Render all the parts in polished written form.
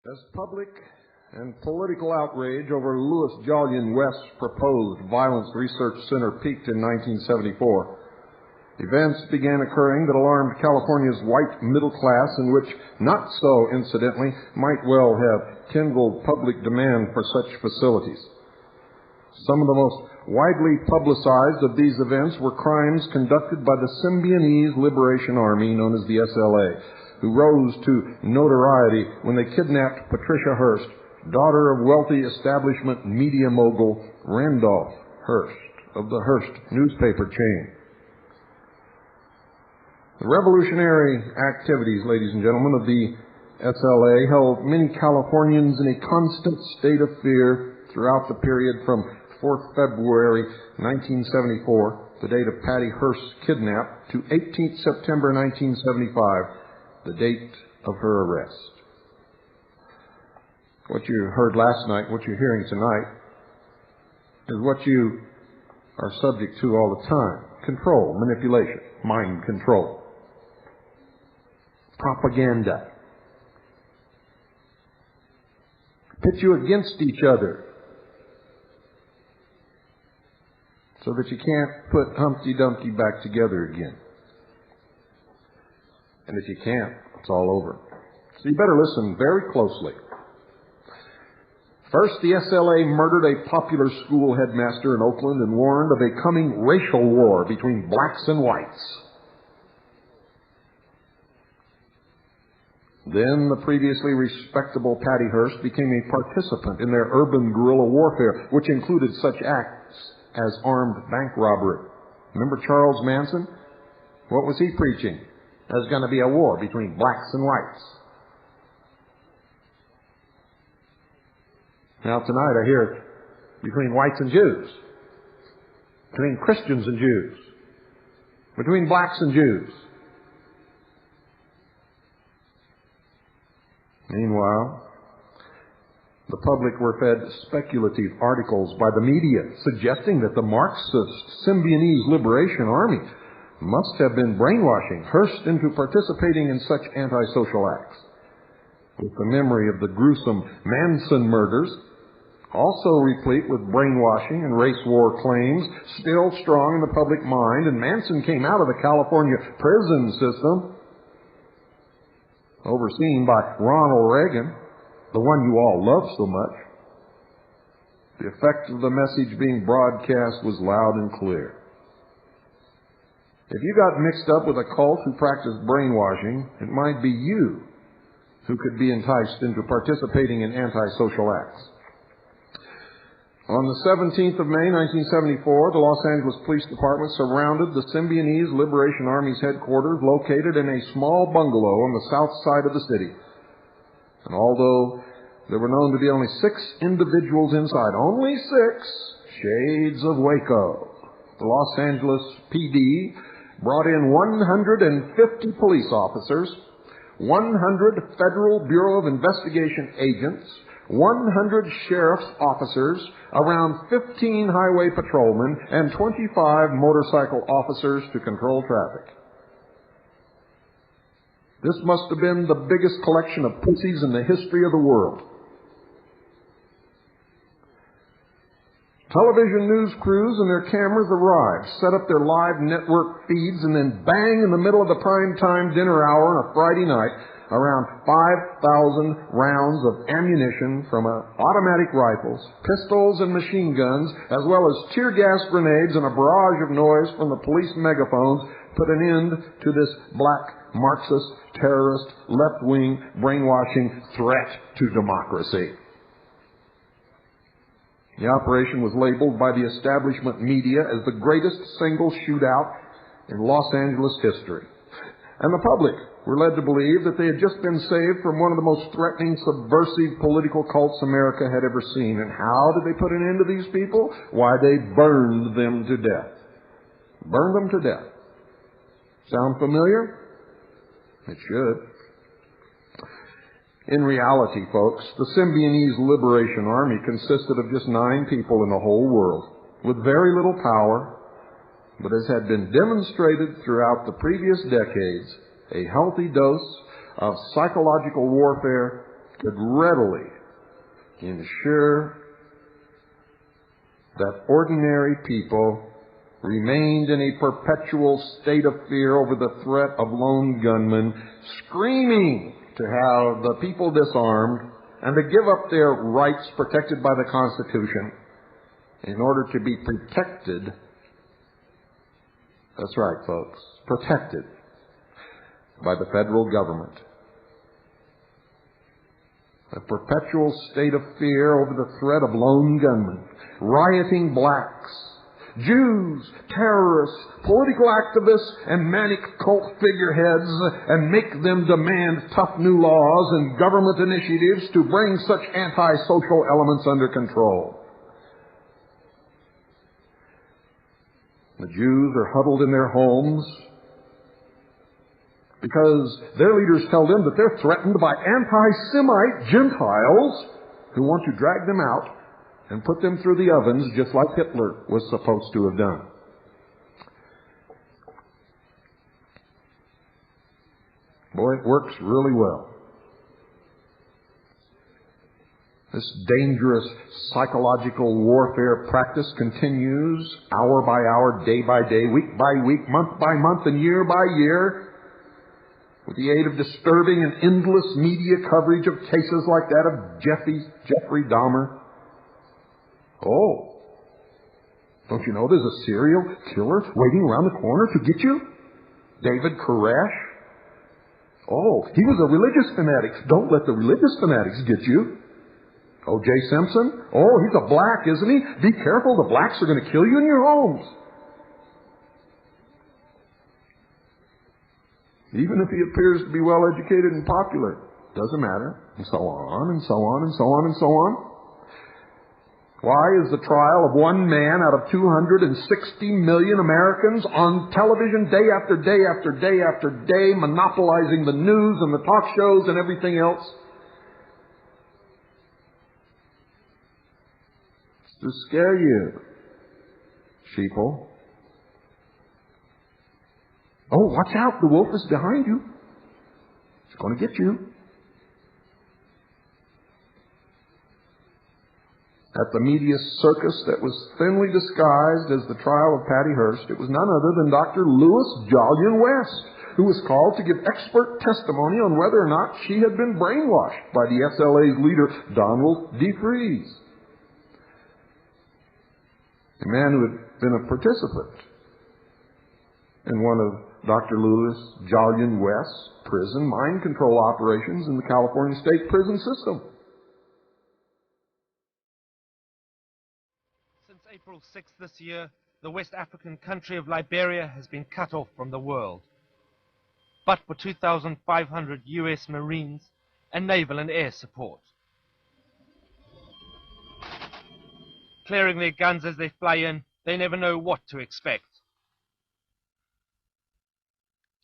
As public and political outrage over Louis Jolyon West's proposed Violence Research Center peaked in 1974, events began occurring that alarmed California's white middle class, and which, not so incidentally, might well have kindled public demand for such facilities. Some of the most widely publicized of these events were crimes conducted by the Symbionese Liberation Army, known as the SLA, who rose to notoriety when they kidnapped Patricia Hearst, daughter of wealthy establishment media mogul Randolph Hearst of the Hearst newspaper chain. The revolutionary activities, ladies and gentlemen, of the SLA held many Californians in a constant state of fear throughout the period from 4th February 1974, the date of Patty Hearst's kidnap, to 18th September 1975, the date of her arrest. What you heard last night, what you're hearing tonight, is what you are subject to all the time. Control, manipulation, mind control, propaganda. Pit you against each other so that you can't put Humpty Dumpty back together again. And if you can't, it's all over. So you better listen very closely. First, the SLA murdered a popular school headmaster in Oakland and warned of a coming racial war between blacks and whites. Then the previously respectable Patty Hearst became a participant in their urban guerrilla warfare, which included such acts as armed bank robbery. Remember Charles Manson? What was he preaching? There's going to be a war between blacks and whites. Now tonight I hear it between whites and Jews, between Christians and Jews, between blacks and Jews. Meanwhile, the public were fed speculative articles by the media suggesting that the Marxist Symbionese Liberation Army must have been brainwashing Hearst into participating in such antisocial acts. With the memory of the gruesome Manson murders, also replete with brainwashing and race war claims, still strong in the public mind, and Manson came out of the California prison system, overseen by Ronald Reagan, the one you all love so much. The effect of the message being broadcast was loud and clear. If you got mixed up with a cult who practiced brainwashing, it might be you who could be enticed into participating in antisocial acts. On the 17th of May, 1974, the Los Angeles Police Department surrounded the Symbionese Liberation Army's headquarters, located in a small bungalow on the south side of the city. And although there were known to be only 6 individuals inside, only 6 shades of Waco, the Los Angeles PD brought in 150 police officers, 100 Federal Bureau of Investigation agents, 100 sheriff's officers, around 15 highway patrolmen, and 25 motorcycle officers to control traffic. This must have been the biggest collection of pussies in the history of the world. Television news crews and their cameras arrived, set up their live network feeds, and then bang, in the middle of the prime time dinner hour on a Friday night, around 5,000 rounds of ammunition from automatic rifles, pistols, and machine guns, as well as tear gas grenades and a barrage of noise from the police megaphones, put an end to this black Marxist, terrorist, left-wing, brainwashing threat to democracy. The operation was labeled by the establishment media as the greatest single shootout in Los Angeles history. And the public were led to believe that they had just been saved from one of the most threatening, subversive political cults America had ever seen. And how did they put an end to these people? Why, they burned them to death. Burned them to death. Sound familiar? It should. In reality, folks, the Symbionese Liberation Army consisted of just 9 people in the whole world, with very little power, but as had been demonstrated throughout the previous decades, a healthy dose of psychological warfare could readily ensure that ordinary people remained in a perpetual state of fear over the threat of lone gunmen, screaming to have the people disarmed and to give up their rights protected by the Constitution in order to be protected. That's right, folks, protected by the federal government. A perpetual state of fear over the threat of lone gunmen, rioting blacks, Jews, terrorists, political activists, and manic cult figureheads, and make them demand tough new laws and government initiatives to bring such antisocial elements under control. The Jews are huddled in their homes because their leaders tell them that they're threatened by anti-Semite Gentiles who want to drag them out and put them through the ovens just like Hitler was supposed to have done. Boy, it works really well. This dangerous psychological warfare practice continues hour by hour, day by day, week by week, month by month, and year by year, with the aid of disturbing and endless media coverage of cases like that of Jeffrey Dahmer. Oh, don't you know there's a serial killer waiting around the corner to get you? David Koresh. Oh, he was a religious fanatic. Don't let the religious fanatics get you. O.J. Simpson. Oh, he's a black, isn't he? Be careful, the blacks are going to kill you in your homes. Even if he appears to be well educated and popular, doesn't matter. And so on, and so on, and so on, and so on. Why is the trial of one man out of 260 million Americans on television day after day after day after day, monopolizing the news and the talk shows and everything else? It's to scare you, sheeple. Oh, watch out, the wolf is behind you. It's going to get you. At the media circus that was thinly disguised as the trial of Patty Hearst, it was none other than Dr. Lewis Jolyon West, who was called to give expert testimony on whether or not she had been brainwashed by the SLA's leader, Donald D. Freeze. A man who had been a participant in one of Dr. Lewis Jolyon West's prison mind control operations in the California state prison system. Since April 6th this year, the West African country of Liberia has been cut off from the world. But for 2,500 US Marines and naval and air support. Clearing their guns as they fly in, they never know what to expect.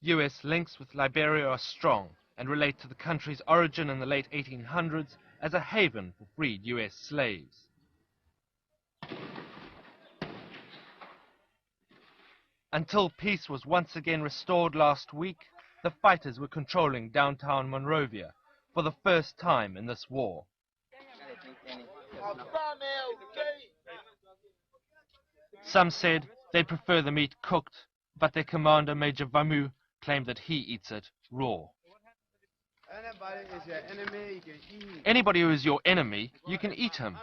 US links with Liberia are strong and relate to the country's origin in the late 1800s as a haven for freed US slaves. Until peace was once again restored last week, the fighters were controlling downtown Monrovia for the first time in this war. Some said they'd prefer the meat cooked, but their commander, Major Vamu, claimed that he eats it raw. Anybody who is your enemy, you can eat him.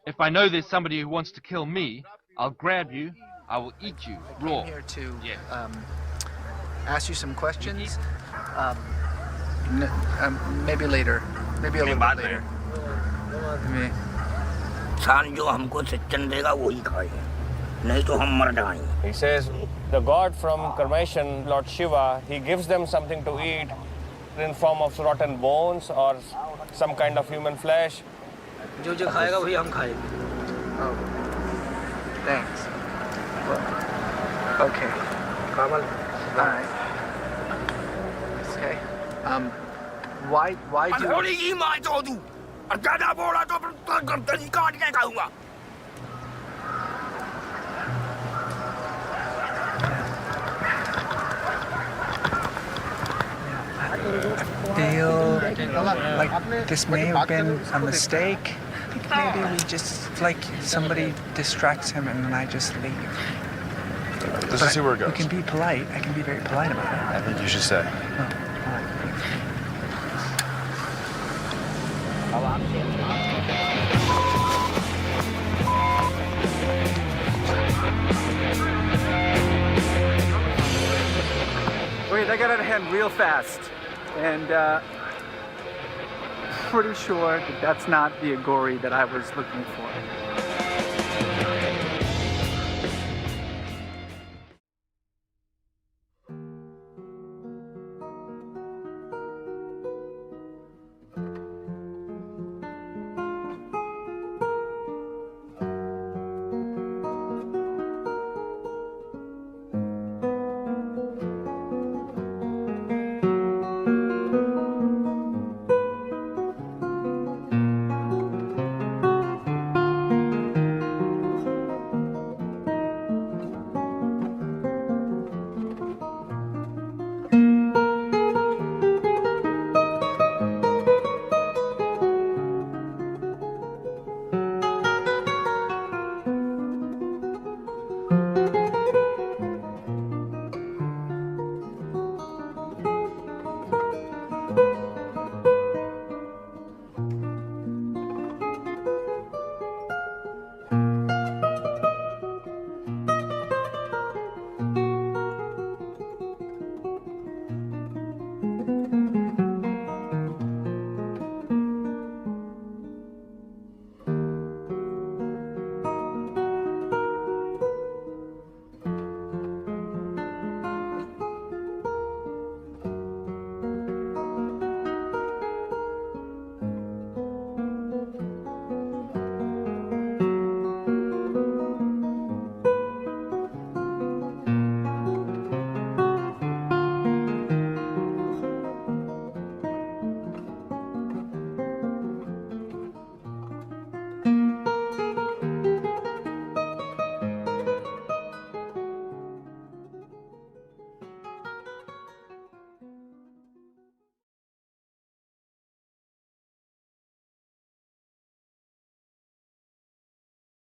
If I know there's somebody who wants to kill me, I'll grab you, I will eat you raw. I'm here to ask you some questions. Maybe later. Maybe a little bit later. Maybe. He says the god from Karmation, Lord Shiva, he gives them something to eat in form of rotten bones or some kind of human flesh. Oh, thanks. Okay. All right. Okay. Why do... like this may have been a mistake. I think maybe we just, like, somebody distracts him and then I just leave. Let's see where it goes. We can be polite. I can be very polite about it. I think you should say. Oh, all right. Okay, that got out of hand real fast, and pretty sure that that's not the Agori that I was looking for.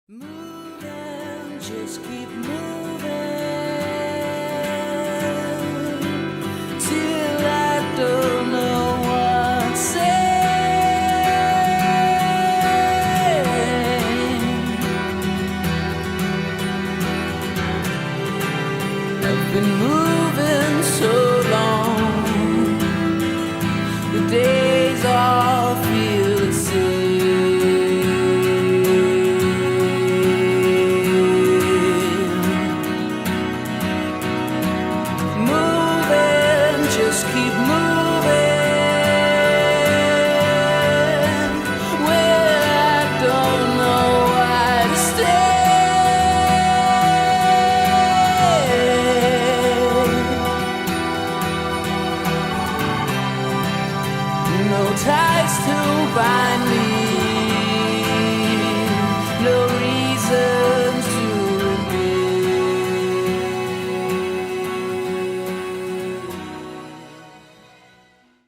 Moving, just keep moving.